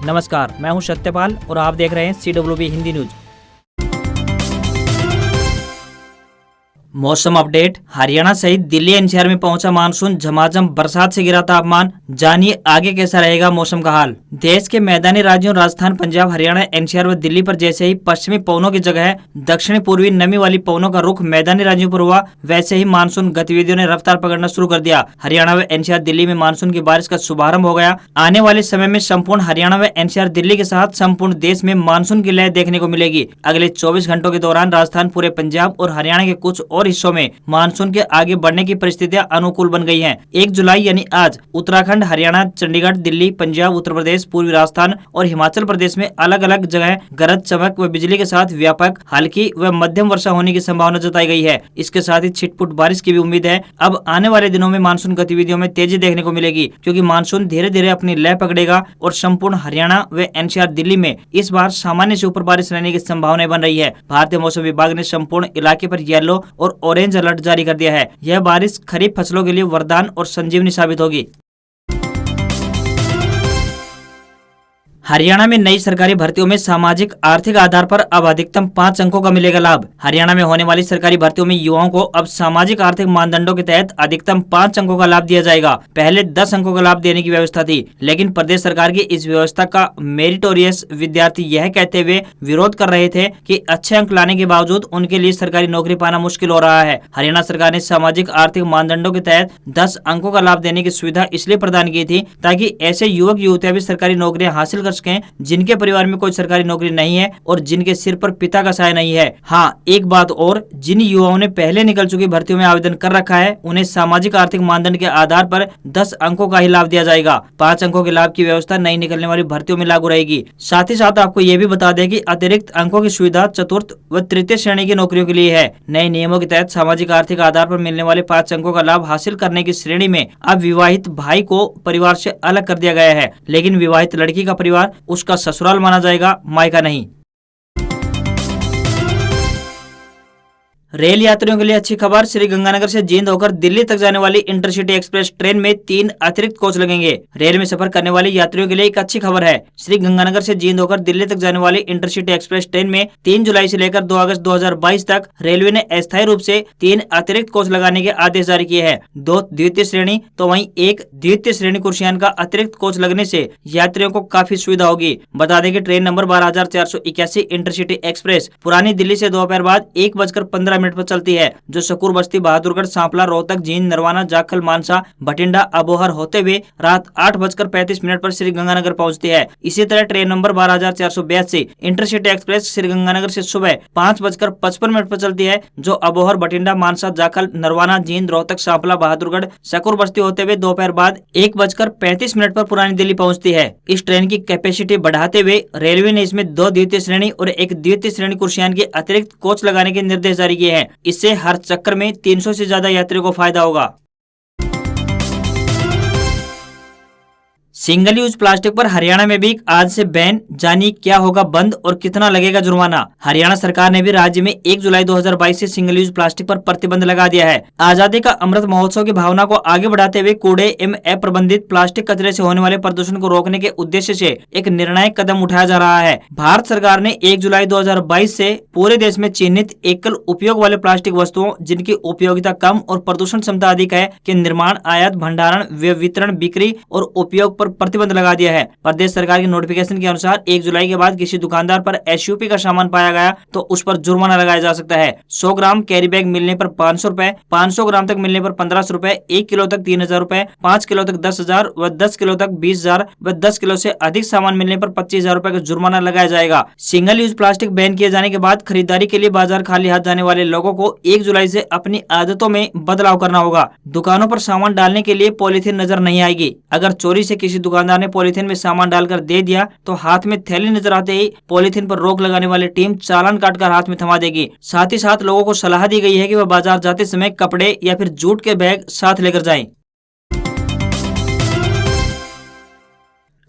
नमस्कार, मैं हूं सत्यपाल और आप देख रहे हैं CWB हिंदी न्यूज। मौसम अपडेट। हरियाणा सहित दिल्ली एनसीआर में पहुंचा मानसून, झमाझम बरसात से गिरा तापमान। जानिए आगे कैसा रहेगा मौसम का हाल। देश के मैदानी राज्यों राजस्थान, पंजाब, हरियाणा, एनसीआर व दिल्ली पर जैसे ही पश्चिमी पवनों की जगह दक्षिणी पूर्वी नमी वाली पवनों का रुख मैदानी राज्यों पर हुआ, वैसे ही मानसून गतिविधियों ने रफ्तार पकड़ना शुरू कर दिया। हरियाणा व एनसीआर दिल्ली में मानसून की बारिश का शुभारंभ हो गया। आने वाले समय में संपूर्ण हरियाणा व एनसीआर दिल्ली के साथ संपूर्ण देश में मानसून की लहर देखने को मिलेगी। अगले 24 घंटों के दौरान राजस्थान, पूरे पंजाब और हरियाणा के कुछ और हिस्सों में मानसून के आगे बढ़ने की परिस्थितियां अनुकूल बन गई हैं। 1 जुलाई यानी आज उत्तराखंड, हरियाणा, चंडीगढ़, दिल्ली, पंजाब, उत्तर प्रदेश, पूर्वी राजस्थान और हिमाचल प्रदेश में अलग अलग जगह गरज, चमक व बिजली के साथ व्यापक, हल्की व मध्यम वर्षा होने की संभावना जताई गई है। इसके साथ ही छिटपुट बारिश की भी उम्मीद है। अब आने वाले दिनों में मानसून गतिविधियों में तेजी देखने को मिलेगी, क्योंकि मानसून धीरे धीरे अपनी लय पकड़ेगा और संपूर्ण हरियाणा व एनसीआर दिल्ली में इस बार सामान्य से ऊपर बारिश रहने की संभावना बन रही है। भारतीय मौसम विभाग ने संपूर्ण इलाके पर येलो और ऑरेंज अलर्ट जारी कर दिया है। यह बारिश खरीफ फसलों के लिए वरदान और संजीवनी साबित होगी। हरियाणा में नई सरकारी भर्तियों में सामाजिक आर्थिक आधार पर अब अधिकतम 5 अंकों का मिलेगा लाभ। हरियाणा में होने वाली सरकारी भर्तियों में युवाओं को अब सामाजिक आर्थिक मानदंडों के तहत अधिकतम 5 अंकों का लाभ दिया जाएगा। पहले 10 अंकों का लाभ देने की व्यवस्था थी, लेकिन प्रदेश सरकार की इस व्यवस्था का मेरिटोरियस विद्यार्थी यह कहते हुए विरोध कर रहे थे कि अच्छे अंक लाने के बावजूद उनके लिए सरकारी नौकरी पाना मुश्किल हो रहा है। हरियाणा सरकार ने सामाजिक आर्थिक मानदंडों के तहत 10 अंकों का लाभ देने की सुविधा इसलिए प्रदान की थी ताकि ऐसे युवक युवतियां भी सरकारी नौकरियां हासिल कर सकें जिनके परिवार में कोई सरकारी नौकरी नहीं है और जिनके सिर पर पिता का साया नहीं है। हाँ, एक बात और, जिन युवाओं ने पहले निकल चुकी भर्तियों में आवेदन कर रखा है उन्हें सामाजिक आर्थिक मानदंड के आधार पर 10 अंकों का ही लाभ दिया जाएगा। 5 अंकों के लाभ की व्यवस्था नई निकलने वाली भर्तियों में लागू रहेगी। साथ ही साथ आपको ये भी बता दें कि अतिरिक्त अंकों की सुविधा चतुर्थ व तृतीय श्रेणी की नौकरियों के लिए है। नए नियमों के तहत सामाजिक आर्थिक आधार पर मिलने वाले 5 अंकों का लाभ हासिल करने की श्रेणी में अब विवाहित भाई को परिवार से अलग कर दिया गया है, लेकिन विवाहित लड़की का परिवार उसका ससुराल माना जाएगा, मायका नहीं। रेल यात्रियों के लिए अच्छी खबर। श्री गंगानगर से जींद होकर दिल्ली तक जाने वाली इंटरसिटी एक्सप्रेस ट्रेन में 3 अतिरिक्त कोच लगेंगे। रेल में सफर करने वाले यात्रियों के लिए एक अच्छी खबर है। श्री गंगानगर से जींद होकर दिल्ली तक जाने वाली इंटरसिटी एक्सप्रेस ट्रेन में 3 जुलाई से लेकर 2 अगस्त 2022 तक रेलवे ने अस्थायी रूप से 3 अतिरिक्त कोच लगाने के आदेश जारी किए हैं। 2 द्वितीय श्रेणी तो वहीं 1 द्वितीय श्रेणी कुर्सियान का अतिरिक्त कोच लगने से यात्रियों को काफी सुविधा होगी। बता दें कि ट्रेन नंबर 12,481 इंटरसिटी एक्सप्रेस पुरानी दिल्ली से दोपहर बाद 1:15 मिनट पर चलती है, जो सकूर, बस्ती, बहादुरगढ़, सांपला, रोहतक, जींद, नरवाना, जाखल, मानसा, भटिंडा, अबोहर होते हुए रात 8:35 पर श्री गंगानगर पहुंचती है। इसी तरह train number 12,482 intercity express Shri Ganganagar से सुबह 5:55 पर चलती है, जो अबोहर, भटिंडा, मानसा, जाखल, नरवाना, जींद, रोहतक, सांपला, बहादुरगढ़, सकूर, बस्ती होते हुए दोपहर बाद 1:35 पर पुरानी दिल्ली पहुंचती है। इस ट्रेन की कैपेसिटी बढ़ाते हुए रेलवे ने इसमें 2 द्वितीय श्रेणी और 1 द्वितीय श्रेणी कुर्सियान के अतिरिक्त कोच लगाने के निर्देश जारी किए हैं। इससे हर चक्कर में 300 से ज्यादा यात्रियों को फायदा होगा। सिंगल यूज प्लास्टिक पर हरियाणा में भी आज से बैन। जानिए क्या होगा बंद और कितना लगेगा जुर्माना। हरियाणा सरकार ने भी राज्य में 1 जुलाई 2022 से सिंगल यूज प्लास्टिक पर प्रतिबंध लगा दिया है। आजादी का अमृत महोत्सव की भावना को आगे बढ़ाते हुए कूड़े एवं अप्रबंधित प्लास्टिक कचरे से होने वाले प्रदूषण को रोकने के उद्देश्य से एक निर्णायक कदम उठाया जा रहा है। भारत सरकार ने 1 जुलाई 2022 से पूरे देश में चिन्हित एकल उपयोग वाले प्लास्टिक वस्तुओं जिनकी उपयोगिता कम और प्रदूषण क्षमता अधिक है के निर्माण, आयात, भंडारण, वितरण, बिक्री और उपयोग पर प्रतिबंध लगा दिया है। प्रदेश सरकार के नोटिफिकेशन के अनुसार 1 जुलाई के बाद किसी दुकानदार पर एसयूपी का सामान पाया गया तो उस पर जुर्माना लगाया जा सकता है। 100 ग्राम कैरी बैग मिलने पर 500 रुपए, 500 ग्राम तक मिलने पर 1500 रुपए, 1 किलो तक 3000 रुपए, 5 किलो तक 10,000 व 10 किलो तक 20,000 व 10 किलो से अधिक सामान मिलने पर 25,000 रुपए का जुर्माना लगाया जाएगा। सिंगल यूज प्लास्टिक बैन किए जाने के बाद खरीदारी के लिए बाजार खाली हाथ जाने वाले लोगों को 1 जुलाई से अपनी आदतों में बदलाव करना होगा। दुकानों पर सामान डालने के लिए पॉलीथीन नजर नहीं आएगी। अगर चोरी से किसी दुकानदार ने पॉलीथीन में सामान डालकर दे दिया तो हाथ में थैली नजर आते ही पॉलीथीन पर रोक लगाने वाली टीम चालान काटकर हाथ में थमा देगी। साथ ही साथ लोगों को सलाह दी गई है कि वह बाजार जाते समय कपड़े या फिर जूट के बैग साथ लेकर जाएं।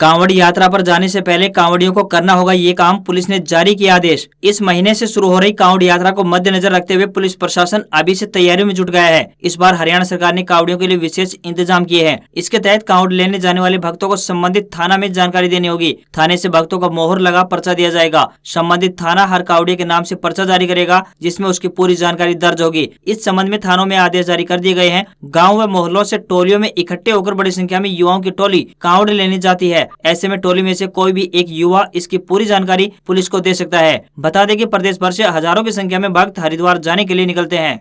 कांवड़ यात्रा पर जाने से पहले कांवड़ियों को करना होगा ये काम, पुलिस ने जारी किया आदेश। इस महीने से शुरू हो रही कांवड़ यात्रा को मद्देनजर रखते हुए पुलिस प्रशासन अभी से तैयारियों में जुट गया है। इस बार हरियाणा सरकार ने कांवड़ियों के लिए विशेष इंतजाम किए हैं। इसके तहत कांवड़ लेने जाने वाले भक्तों को संबंधित थाना में जानकारी देनी होगी। थाने से भक्तों को मोहर लगा पर्चा दिया जाएगा। संबंधित थाना हर कांवड़िए के नाम से पर्चा जारी करेगा, जिसमें उसकी पूरी जानकारी दर्ज होगी। इस संबंध में थानों में आदेश जारी कर दिए गए हैं। गाँव व मोहल्लों से टोलियों में इकट्ठे होकर बड़ी संख्या में युवाओं की टोली कांवड़ लेने जाती है। ऐसे में टोली में से कोई भी एक युवा इसकी पूरी जानकारी पुलिस को दे सकता है। बता दें कि प्रदेश भर से हजारों की संख्या में भक्त हरिद्वार जाने के लिए निकलते हैं।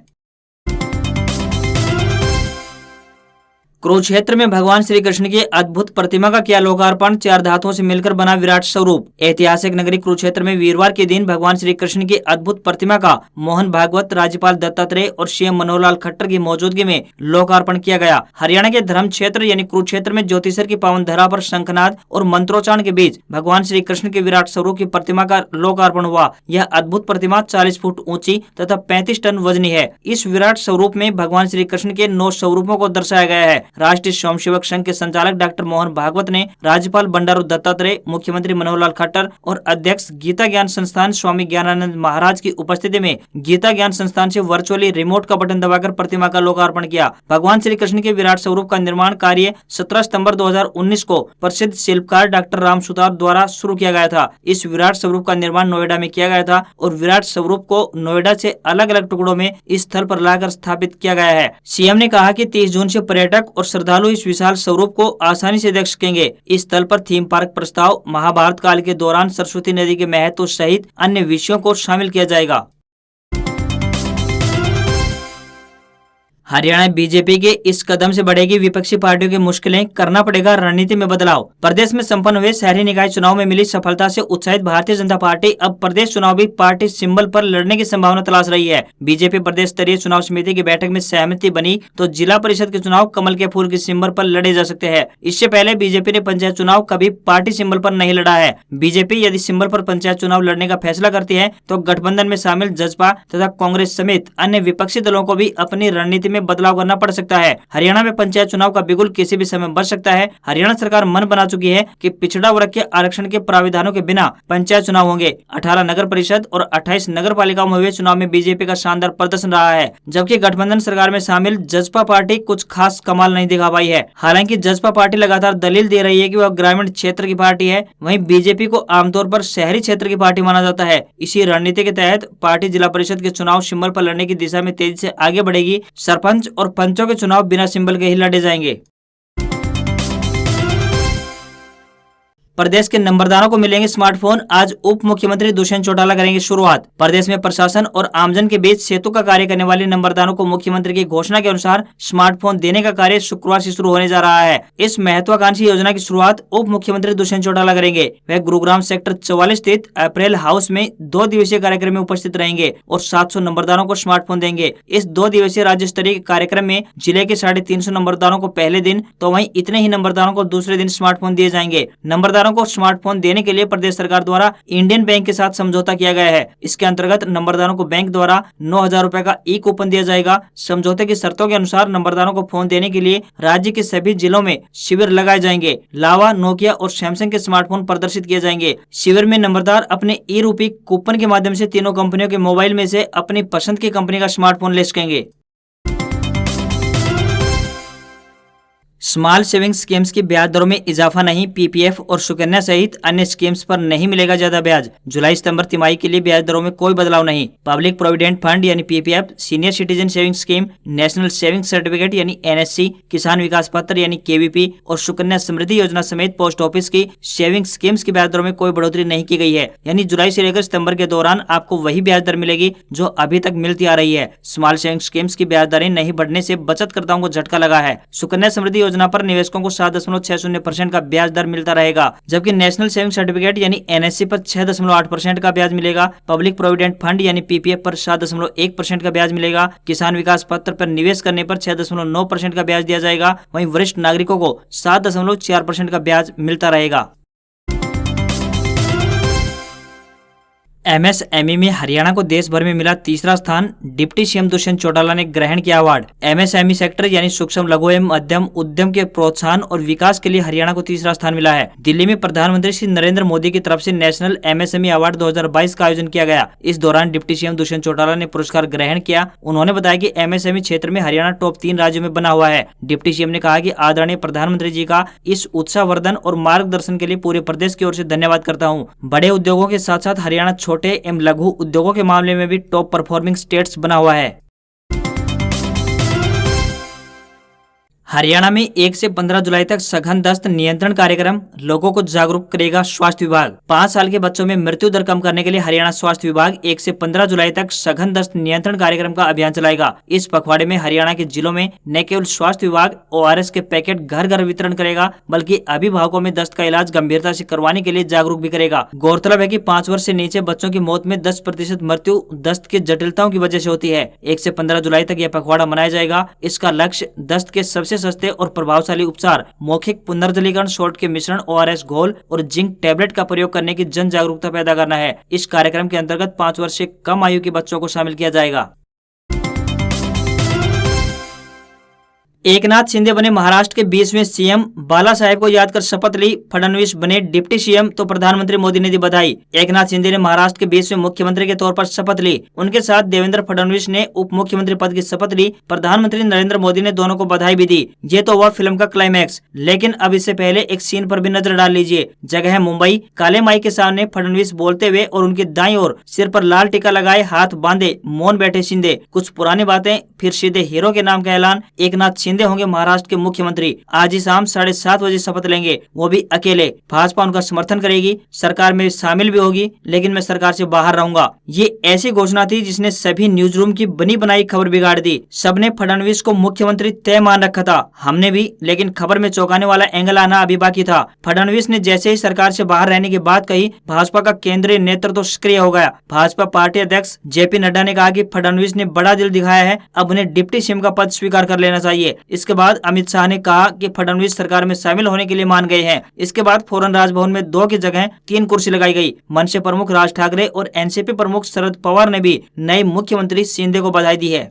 कुरुक्षेत्र में भगवान श्री कृष्ण की अद्भुत प्रतिमा का किया लोकार्पण। 4 धातुओं से मिलकर बना विराट स्वरूप। ऐतिहासिक नगरी कुरुक्षेत्र में वीरवार के दिन भगवान श्री कृष्ण की अद्भुत प्रतिमा का मोहन भागवत, राज्यपाल दत्तात्रेय और सीएम मनोहर लाल खट्टर की मौजूदगी में लोकार्पण किया गया। हरियाणा के धर्म क्षेत्र यानी कुरुक्षेत्र में ज्योतिषर की पावन धरा पर शंखनाद और मंत्रोच्चारण के बीच भगवान श्री कृष्ण के विराट स्वरूप की प्रतिमा का लोकार्पण हुआ। यह अद्भुत प्रतिमा 40 फुट ऊंची तथा 35 टन वजनी है। इस विराट स्वरूप में भगवान श्री कृष्ण के 9 स्वरूपों को दर्शाया गया है। राष्ट्रीय स्वयंसेवक संघ के संचालक डॉक्टर मोहन भागवत ने राज्यपाल बंडारू दत्तात्रेय, मुख्यमंत्री मनोहर लाल खट्टर और अध्यक्ष गीता ज्ञान संस्थान स्वामी ज्ञानानंद महाराज की उपस्थिति में गीता ज्ञान संस्थान से वर्चुअली रिमोट का बटन दबाकर प्रतिमा का लोकार्पण किया। भगवान श्री कृष्ण के विराट स्वरूप का निर्माण कार्य 17 सितंबर 2019 को प्रसिद्ध शिल्पकार डॉक्टर राम सुतार द्वारा शुरू किया गया था। इस विराट स्वरूप का निर्माण नोएडा में किया गया था और विराट स्वरूप को नोएडा से अलग अलग टुकड़ों में इस स्थल पर लाकर स्थापित किया गया है। सीएम ने कहा कि 30 जून से पर्यटक और श्रद्धालु इस विशाल स्वरूप को आसानी से देख सकेंगे। इस स्थल पर थीम पार्क प्रस्ताव, महाभारत काल के दौरान सरस्वती नदी के महत्व सहित अन्य विषयों को शामिल किया जाएगा। हरियाणा बीजेपी के इस कदम से बढ़ेगी विपक्षी पार्टियों की मुश्किलें, करना पड़ेगा रणनीति में बदलाव। प्रदेश में संपन्न हुए शहरी निकाय चुनाव में मिली सफलता से उत्साहित भारतीय जनता पार्टी अब प्रदेश चुनाव भी पार्टी सिंबल पर लड़ने की संभावना तलाश रही है। बीजेपी प्रदेश स्तरीय चुनाव समिति की बैठक में सहमति बनी तो जिला परिषद के चुनाव कमल के फूल के सिंबल पर लड़े जा सकते हैं। इससे पहले बीजेपी ने पंचायत चुनाव कभी पार्टी सिंबल पर नहीं लड़ा है। बीजेपी यदि सिंबल पर पंचायत चुनाव लड़ने का फैसला करती है तो गठबंधन में शामिल जसपा तथा कांग्रेस समेत अन्य विपक्षी दलों को भी अपनी रणनीति में बदलाव करना पड़ सकता है। हरियाणा में पंचायत चुनाव का बिगुल किसी भी समय बच सकता है। हरियाणा सरकार मन बना चुकी है कि पिछड़ा वर्ग के आरक्षण के प्राविधानों के बिना पंचायत चुनाव होंगे। 18 नगर परिषद और 28 नगर पालिकाओं में हुए चुनाव में बीजेपी का शानदार प्रदर्शन रहा है, जबकि गठबंधन सरकार में शामिल जसपा पार्टी कुछ खास कमाल नहीं दिखा पाई है। हालांकि जसपा पार्टी लगातार दलील दे रही है कि वह ग्रामीण क्षेत्र की पार्टी है, वहीं बीजेपी को आमतौर पर शहरी क्षेत्र की पार्टी माना जाता है। इसी रणनीति के तहत पार्टी जिला परिषद के चुनाव सिंबल पर लड़ने की दिशा में तेजी से आगे बढ़ेगी। सरपंच और पंचों के चुनाव बिना सिंबल के ही लड़े जाएंगे। प्रदेश के नंबरदारों को मिलेंगे स्मार्टफोन। आज उप मुख्यमंत्री दुष्यंत चौटाला करेंगे शुरुआत। प्रदेश में प्रशासन और आमजन के बीच सेतु का कार्य करने वाले नंबरदारों को मुख्यमंत्री की घोषणा के अनुसार स्मार्टफोन देने का कार्य शुक्रवार से शुरू होने जा रहा है। इस महत्वाकांक्षी योजना की शुरुआत उप मुख्यमंत्री दुष्यंत चौटाला करेंगे। वह गुरुग्राम सेक्टर 44 स्थित अप्रैल हाउस में 2 दिवसीय कार्यक्रम में उपस्थित रहेंगे और 700 नंबरदारों को स्मार्टफोन देंगे। इस 2 दिवसीय राज्य स्तरीय कार्यक्रम में जिले के 350 नंबरदारों को पहले दिन तो वहीं इतने ही नंबरदारों को दूसरे दिन स्मार्टफोन दिए जाएंगे। नंबरदारों को स्मार्टफोन देने के लिए प्रदेश सरकार द्वारा इंडियन बैंक के साथ समझौता किया गया है। इसके अंतर्गत नंबरदारों को बैंक द्वारा 9,000 रुपए का ई कूपन दिया जाएगा। समझौते की शर्तों के अनुसार नंबरदारों को फोन देने के लिए राज्य के सभी जिलों में शिविर लगाए जाएंगे। लावा, नोकिया और सैमसंग के स्मार्टफोन प्रदर्शित किए जाएंगे। शिविर में नंबरदार अपने ई रूपी कूपन के माध्यम से तीनों कंपनियों के मोबाइल में से अपनी पसंद की कंपनी का स्मार्टफोन ले सकेंगे। स्मॉल सेविंग स्कीम्स की ब्याज दरों में इजाफा नहीं। पीपीएफ और सुकन्या सहित अन्य स्कीम्स पर नहीं मिलेगा ज्यादा ब्याज। जुलाई सितंबर तिमाही के लिए ब्याज दरों में कोई बदलाव नहीं। पब्लिक प्रोविडेंट फंड यानी PPF, senior citizen saving scheme, national saving certificate यानी एनएससी, किसान विकास पत्र यानी केवीपी और सुकन्या समृद्धि योजना समेत पोस्ट ऑफिस की सेविंग स्कीम्स की ब्याज दरों में कोई बढ़ोतरी नहीं की गई है। यानी जुलाई से लेकर सितंबर के दौरान आपको वही ब्याज दर मिलेगी जो अभी तक मिलती आ रही है। स्मॉल सेविंग स्कीम्स की ब्याज दरें नहीं बढ़ने से बचतकर्ताओं को झटका लगा है। सुकन्या समृद्धि योजना पर निवेशकों को 7.60% का ब्याज दर मिलता रहेगा, जबकि नेशनल सेविंग सर्टिफिकेट यानी एनएससी पर 6.8% का ब्याज मिलेगा। पब्लिक प्रोविडेंट फंड यानी पीपीएफ पर 7.1% का ब्याज मिलेगा। किसान विकास पत्र पर निवेश करने पर 6.9% का ब्याज दिया जाएगा। वहीं वरिष्ठ नागरिकों को 7.4% का ब्याज मिलता रहेगा। एमएसएमई में हरियाणा को देश भर में मिला तीसरा स्थान। डिप्टी सीएम दुष्यंत चौटाला ने ग्रहण किया अवार्ड। एमएसएमई सेक्टर यानी सूक्ष्म लघु एवं मध्यम उद्यम के प्रोत्साहन और विकास के लिए हरियाणा को तीसरा स्थान मिला है। दिल्ली में प्रधानमंत्री श्री नरेंद्र मोदी की तरफ से नेशनल एमएसएमई अवार्ड 2022 का आयोजन किया गया। इस दौरान डिप्टी सीएम दुष्यंत चौटाला ने पुरस्कार ग्रहण किया। उन्होंने बताया कि एमएसएमई क्षेत्र में हरियाणा टॉप 3 राज्यों में बना हुआ है। डिप्टी सीएम ने कहा कि आदरणीय प्रधानमंत्री जी का इस उत्साहवर्धन और मार्गदर्शन के लिए पूरे प्रदेश की ओर से धन्यवाद करता हूँ। बड़े उद्योगों के साथ साथ हरियाणा छोटे एवं लघु उद्योगों के मामले में भी टॉप परफॉर्मिंग स्टेट्स बना हुआ है। हरियाणा में 1 से 15 जुलाई तक सघन दस्त नियंत्रण कार्यक्रम, लोगों को जागरूक करेगा स्वास्थ्य विभाग। 5 साल के बच्चों में मृत्यु दर कम करने के लिए हरियाणा स्वास्थ्य विभाग 1 से 15 जुलाई तक सघन दस्त नियंत्रण कार्यक्रम का अभियान चलाएगा। इस पखवाड़े में हरियाणा के जिलों में न केवल स्वास्थ्य विभाग ORS के पैकेट घर घर वितरण करेगा, बल्कि अभिभावकों में दस्त का इलाज गंभीरता से करवाने के लिए जागरूक भी करेगा। गौरतलब है कि 5 वर्ष से नीचे बच्चों की मौत में 10% मृत्यु दस्त के जटिलताओं की वजह से होती है। 1 से 15 जुलाई तक यह पखवाड़ा मनाया जाएगा। इसका लक्ष्य दस्त के सबसे सस्ते और प्रभावशाली उपचार मौखिक पुनर्जलीकरण सॉल्ट के मिश्रण ORS घोल और जिंक टैबलेट का प्रयोग करने की जन जागरूकता पैदा करना है। इस कार्यक्रम के अंतर्गत 5 वर्ष से कम आयु के बच्चों को शामिल किया जाएगा। एकनाथ शिंदे बने महाराष्ट्र के 20वें सीएम। बाला साहेब को याद कर शपथ ली। फडणवीस बने डिप्टी सीएम तो प्रधानमंत्री मोदी ने दी बधाई। एकनाथ शिंदे ने महाराष्ट्र के 20वें मुख्यमंत्री के तौर पर शपथ ली। उनके साथ देवेंद्र फडणवीस ने उप मुख्यमंत्री पद की शपथ ली। प्रधानमंत्री नरेंद्र मोदी ने दोनों को बधाई भी दी। ये तो हुआ फिल्म का क्लाइमैक्स, लेकिन अब इससे पहले एक सीन पर भी नजर डाल लीजिए। जगह है मुंबई। काले माई के सामने फडणवीस बोलते हुए और उनकी दाईं ओर सिर पर लाल टीका लगाए, हाथ बांधे, मौन बैठे शिंदे। कुछ पुरानी बातें, फिर सीधे हीरो के नाम का ऐलान। एकनाथ शिंदे होंगे महाराष्ट्र के मुख्यमंत्री। आज ही शाम 7:30 बजे शपथ लेंगे, वो भी अकेले। भाजपा उनका समर्थन करेगी, सरकार में शामिल भी होगी, लेकिन मैं सरकार से बाहर रहूंगा। ये ऐसी घोषणा थी जिसने सभी न्यूज रूम की बनी बनाई खबर बिगाड़ दी। सबने फडणवीस को मुख्यमंत्री तय मान रखा था, हमने भी, लेकिन खबर में चौंकाने वाला एंगल आना अभी बाकी था। फडणवीस ने जैसे ही सरकार से बाहर रहने की बात कही, भाजपा का केंद्रीय नेतृत्व तो सक्रिय हो गया। भाजपा पार्टी अध्यक्ष JP नड्डा ने कहा कि फडणवीस ने बड़ा दिल दिखाया है, अब उन्हें डिप्टी सीएम का पद स्वीकार कर लेना चाहिए। इसके बाद अमित शाह ने कहा कि फडणवीस सरकार में शामिल होने के लिए मान गए हैं। इसके बाद फौरन राजभवन में 2 की जगह 3 कुर्सी लगाई गई। मनसे प्रमुख राज ठाकरे और NCP प्रमुख शरद पवार ने भी नए मुख्यमंत्री शिंदे को बधाई दी है।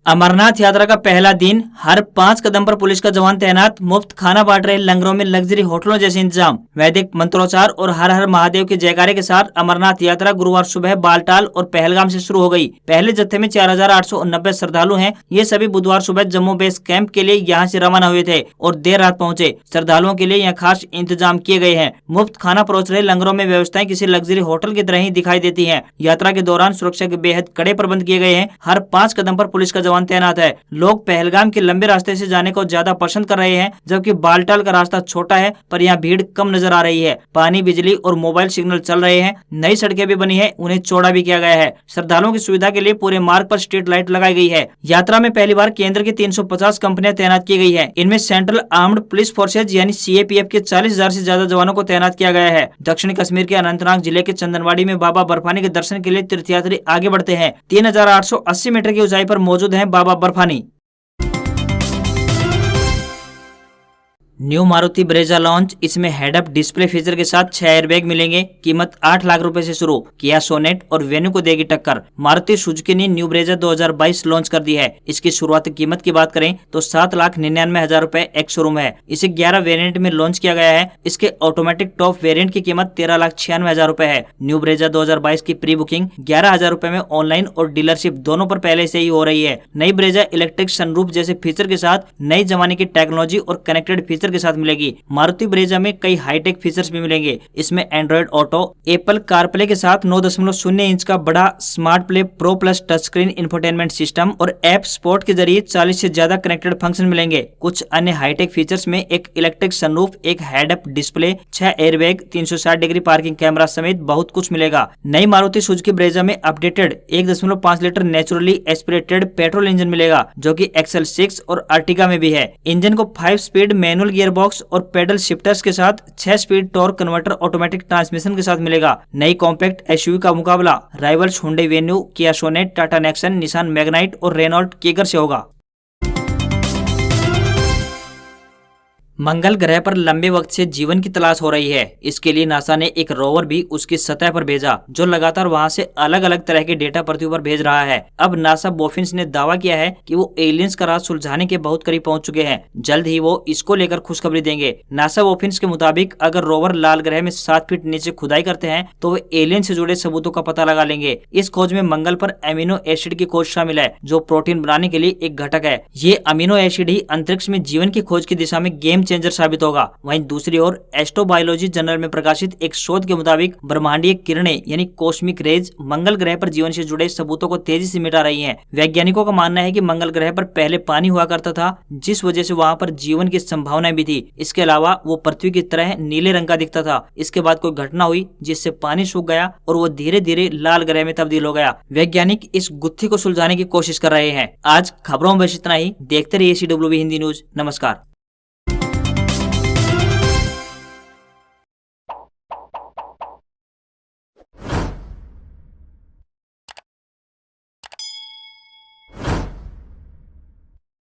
अमरनाथ यात्रा का पहला दिन, हर 5 कदम पर पुलिस का जवान तैनात। मुफ्त खाना बांट रहे लंगरों में लग्जरी होटलों जैसे इंतजाम। वैदिक मंत्रोच्चार और हर हर महादेव के जयकारे के साथ अमरनाथ यात्रा गुरुवार सुबह बालटाल और पहलगाम से शुरू हो गई। पहले जत्थे में 4890 श्रद्धालु हैं। ये सभी बुधवार सुबह जम्मू बेस कैंप के लिए यहाँ से रवाना हुए थे और देर रात पहुंचे। श्रद्धालुओं के लिए यहाँ खास इंतजाम किए गए हैं। मुफ्त खाना परोस रहे लंगरों में व्यवस्थाएं किसी लग्जरी होटल की तरह ही दिखाई देती है। यात्रा के दौरान सुरक्षा के बेहद कड़े प्रबंध किए गए हैं। हर 5 कदम पर पुलिस का जवान तैनात है। लोग पहलगाम के लंबे रास्ते से जाने को ज्यादा पसंद कर रहे हैं, जबकि बालटाल का रास्ता छोटा है, पर यहाँ भीड़ कम नजर आ रही है। पानी, बिजली और मोबाइल सिग्नल चल रहे हैं। नई सड़कें भी बनी है, उन्हें चौड़ा भी किया गया है। श्रद्धालुओं की सुविधा के लिए पूरे मार्ग पर स्ट्रीट लाइट लगाई गई है। यात्रा में पहली बार केंद्र की 350 कंपनियां तैनात की गई है। इनमें सेंट्रल आर्म्ड पुलिस फोर्सेज यानी CAPF के 40,000 से ज्यादा जवानों को तैनात किया गया है। दक्षिणी कश्मीर के अनंतनाग जिले के चंदनवाड़ी में बाबा बर्फानी के दर्शन के लिए तीर्थयात्री आगे बढ़ते हैं। 3880 मीटर की ऊंचाई पर मौजूद है Baba Barfani. New Maruti Brezza launch. इसमें हेड अप डिस्प्ले फीचर के साथ 6 एयरबैग मिलेंगे। कीमत 8 लाख रुपए से शुरू। किया सोनेट और वेन्यू को देगी टक्कर। मारुति सुजुकी ने न्यू ब्रेजा 2022 लॉन्च कर दी है। इसकी शुरुआती कीमत की बात करें तो 7,99,000 रुपए एक्स शोरूम है। इसे 11 वेरिएंट में लॉन्च किया गया है। इसके ऑटोमेटिक टॉप वेरिएंट की कीमत 13,96,000 रुपए है। न्यू ब्रेजा 2022 की प्री बुकिंग 11,000 रुपए में ऑनलाइन और डीलरशिप दोनों पर पहले से ही हो रही है। नई ब्रेजा इलेक्ट्रिक सनरूफ जैसे फीचर के साथ नई जमाने की टेक्नोलॉजी और कनेक्टेड फीचर के साथ मिलेगी। मारुति ब्रेजा में कई हाईटेक फीचर्स भी मिलेंगे। इसमें एंड्रॉइड ऑटो, एप्पल कारप्ले के साथ 9.0 इंच का बड़ा smart play pro plus touch screen infotainment system और ऐप स्पॉट के जरिए 40 से ज्यादा कनेक्टेड फंक्शन मिलेंगे। कुछ अन्य हाईटेक फीचर्स में एक इलेक्ट्रिक सनरूफ, एक head up display, 6 airbag, 360 degree parking camera समेत बहुत कुछ मिलेगा। नई मारुति सुजुकी ब्रेजा में updated 1.5 litre naturally aspirated petrol engine मिलेगा, जो कि XL6 और अर्टिगा में भी है। इंजन को 5 स्पीड मैनुअल गियरबॉक्स और पेडल शिफ्टर्स के साथ 6 speed torque converter automatic transmission के साथ मिलेगा। नई कॉम्पैक्ट SUV का मुकाबला rivals Hyundai Venue, Kia Sonet, Tata Nexon, Nissan Magnite और रेनॉल्ट केगर से होगा। मंगल ग्रह पर लंबे वक्त से जीवन की तलाश हो रही है। इसके लिए नासा ने एक रोवर भी उसकी सतह पर भेजा, जो लगातार वहां से अलग अलग तरह के डेटा पृथ्वी पर भेज रहा है। अब नासा बोफिन्स ने दावा किया है कि वो एलियंस का राज सुलझाने के बहुत करीब पहुंच चुके हैं। जल्द ही वो इसको लेकर खुशखबरी देंगे। नासा बोफिन्स के मुताबिक अगर रोवर लाल ग्रह में 7 फीट नीचे खुदाई करते हैं तो वे एलियन से जुड़े सबूतों का पता लगा लेंगे। इस खोज में मंगल पर अमीनो एसिड की खोज शामिल है, जो प्रोटीन बनाने के लिए एक घटक है। ये अमीनो एसिड ही अंतरिक्ष में जीवन की खोज की दिशा में गेम चेंजर साबित होगा। वहीं दूसरी ओर एस्ट्रोबायोलॉजी जर्नल में प्रकाशित एक शोध के मुताबिक ब्रह्मांडीय किरणें यानी कॉस्मिक रेज मंगल ग्रह पर जीवन से जुड़े सबूतों को तेजी से मिटा रही हैं। वैज्ञानिकों का मानना है कि मंगल ग्रह पर पहले पानी हुआ करता था, जिस वजह से वहां पर जीवन की संभावनाएं भी थी। इसके अलावा वो पृथ्वी की तरह नीले रंग का दिखता था। इसके बाद कोई घटना हुई जिससे पानी सूख गया और वो धीरे धीरे लाल ग्रह में तब्दील हो गया। वैज्ञानिक इस गुत्थी को सुलझाने की कोशिश कर रहे हैं। आज खबरों में बस इतना ही। देखते रहिए CWB हिंदी न्यूज। नमस्कार।